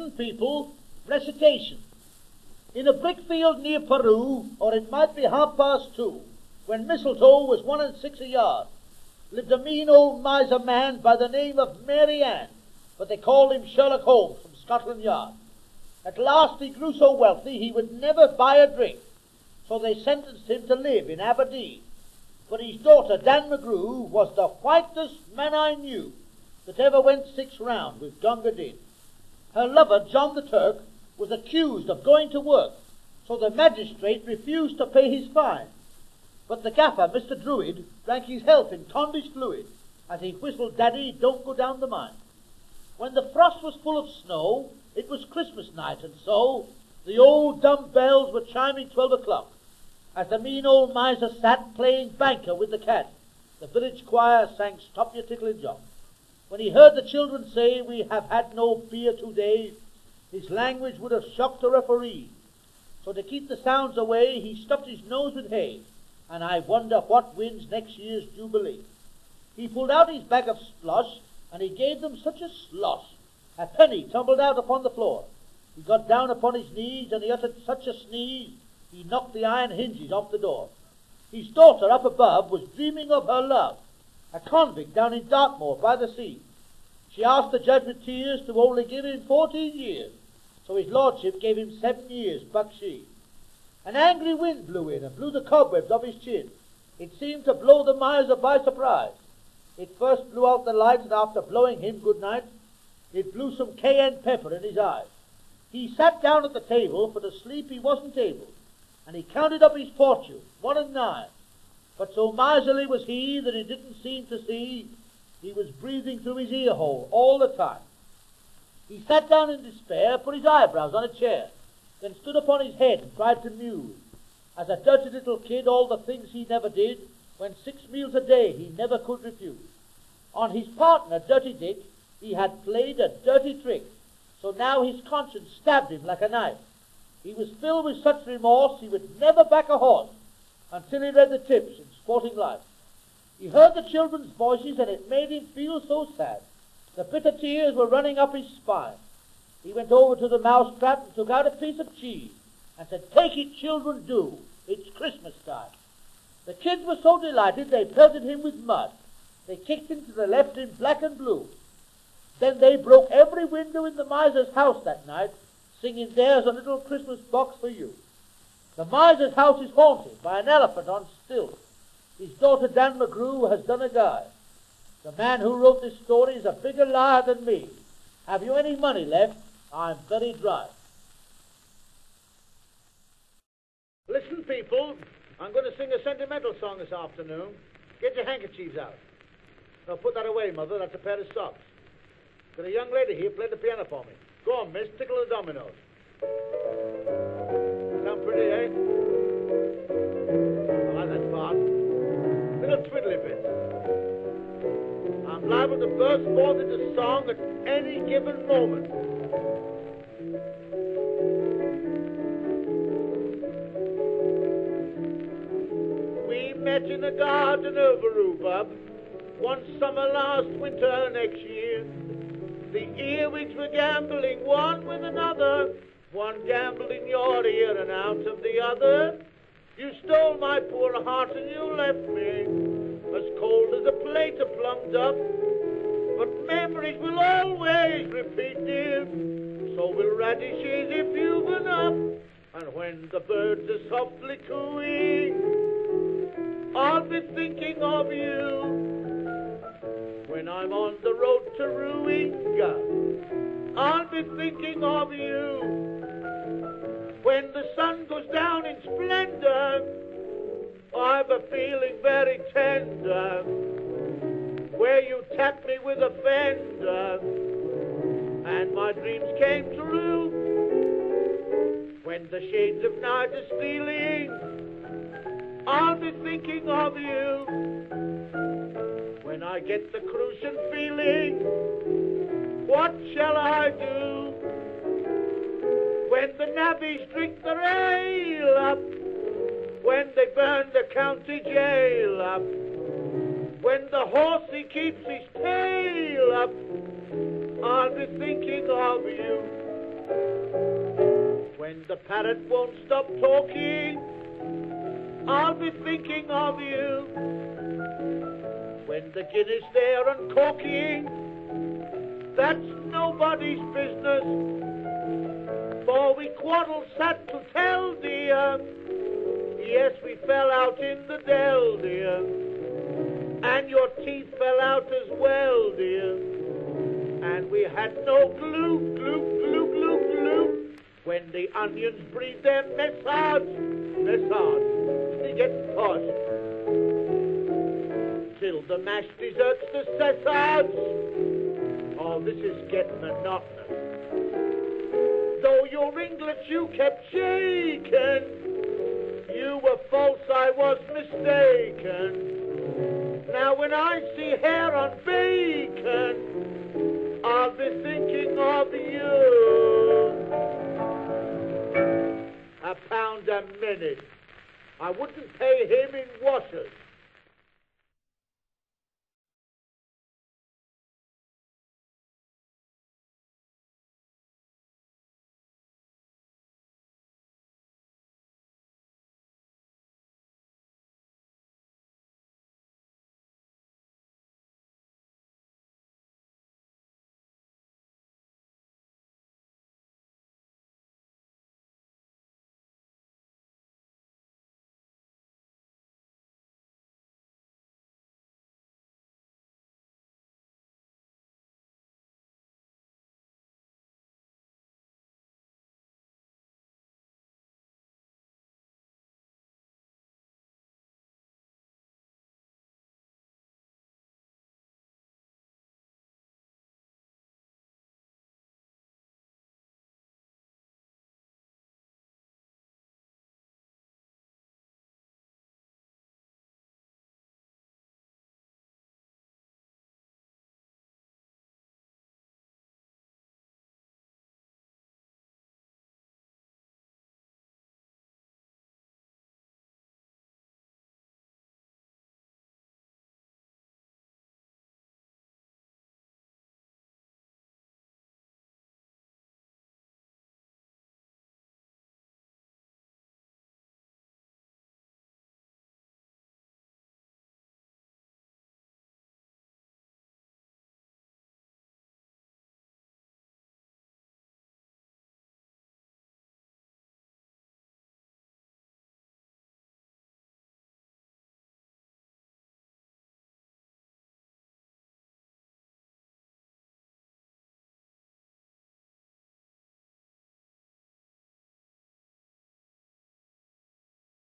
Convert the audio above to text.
Listen, people, recitation. In a brick field near Peru, or it might be 2:30, when mistletoe was 1 6 a yard, lived a mean old miser man by the name of Mary Ann, but they called him Sherlock Holmes from Scotland Yard. At last he grew so wealthy he would never buy a drink, so they sentenced him to live in Aberdeen. But his daughter, Dan McGrew, was the whitest man I knew that ever went 6 round with Gunga Din. Her lover, John the Turk, was accused of going to work, so the magistrate refused to pay his fine. But the gaffer, Mr. Druid, drank his health in Condish fluid as he whistled Daddy, Don't Go Down the Mine. When the frost was full of snow, it was Christmas night, and so the old dumb bells were chiming 12 o'clock. As the mean old miser sat playing banker with the cat, the village choir sang Stop Your Tickling Jock. When he heard the children say, We have had no beer today, his language would have shocked a referee. So to keep the sounds away, he stuffed his nose with hay, and I wonder what wins next year's Jubilee. He pulled out his bag of slush, and he gave them such a slosh. A penny tumbled out upon the floor. He got down upon his knees, and he uttered such a sneeze, he knocked the iron hinges off the door. His daughter up above was dreaming of her love, a convict down in Dartmoor by the sea. She asked the judge with tears to only give him 14 years, so his lordship gave him 7 years, buckshee. An angry wind blew in and blew the cobwebs off his chin. It seemed to blow the miser by surprise. It first blew out the lights, and after blowing him good night, it blew some cayenne pepper in his eyes. He sat down at the table, for to sleep he wasn't able, and he counted up his fortune, 1 and 9. But so miserly was he that he didn't seem to see he was breathing through his ear hole all the time. He sat down in despair, put his eyebrows on a chair, then stood upon his head and tried to muse. As a dirty little kid, all the things he never did, when 6 meals a day he never could refuse. On his partner, Dirty Dick, he had played a dirty trick, so now his conscience stabbed him like a knife. He was filled with such remorse he would never back a horse until he read the tips in Sporting Life. He heard the children's voices, and it made him feel so sad. The bitter tears were running up his spine. He went over to the mousetrap and took out a piece of cheese and said, Take it, children, do. It's Christmas time. The kids were so delighted they pelted him with mud. They kicked him to the left in black and blue. Then they broke every window in the miser's house that night, singing, There's a little Christmas box for you. The miser's house is haunted by an elephant on stilts. His daughter Dan McGrew has done a guy. The man who wrote this story is a bigger liar than me. Have you any money left? I'm very dry. Listen, people, I'm going to sing a sentimental song this afternoon. Get your handkerchiefs out. Now put that away, Mother. That's a pair of socks. Got a young lady here playing the piano for me. Go on, miss, tickle the dominoes. Sound pretty, eh? I like that part. Little twiddly bit. I'm liable to burst forth into song at any given moment. We met in the garden of a rhubarb one summer last winter next year. The earwigs were gambling one with another, one gambled in your ear and out of the other. You stole my poor heart and you left me as cold as a plate of plum duff. But memories will always repeat, dear, so will radishes if you've enough. And when the birds are softly cooing, I'll be thinking of you. When I'm on the road to Ruinga, I'll be thinking of you. When the sun goes down in splendor, I've a feeling very tender, where you tapped me with a fender, and my dreams came true. When the shades of night are stealing, I'll be thinking of you. When I get the crucian feeling, what shall I do? When the navvies drink their ale up, when they burn the county jail up, when the horsey keeps his tail up, I'll be thinking of you. When the parrot won't stop talking, I'll be thinking of you. When the Guinness there and corking, that's nobody's business. For we quarreled, sad to tell, dear. Yes, we fell out in the dell, dear. And your teeth fell out as well, dear. And we had no glue, glue, glue, glue, glue. When the onions breed their message, they get tossed. Till the mashed desserts the sausage. Oh, this is getting monotonous. Though your ringlets you kept shaking, you were false, I was mistaken. Now when I see hair on bacon, I'll be thinking of you. £1 a minute. I wouldn't pay him in washers.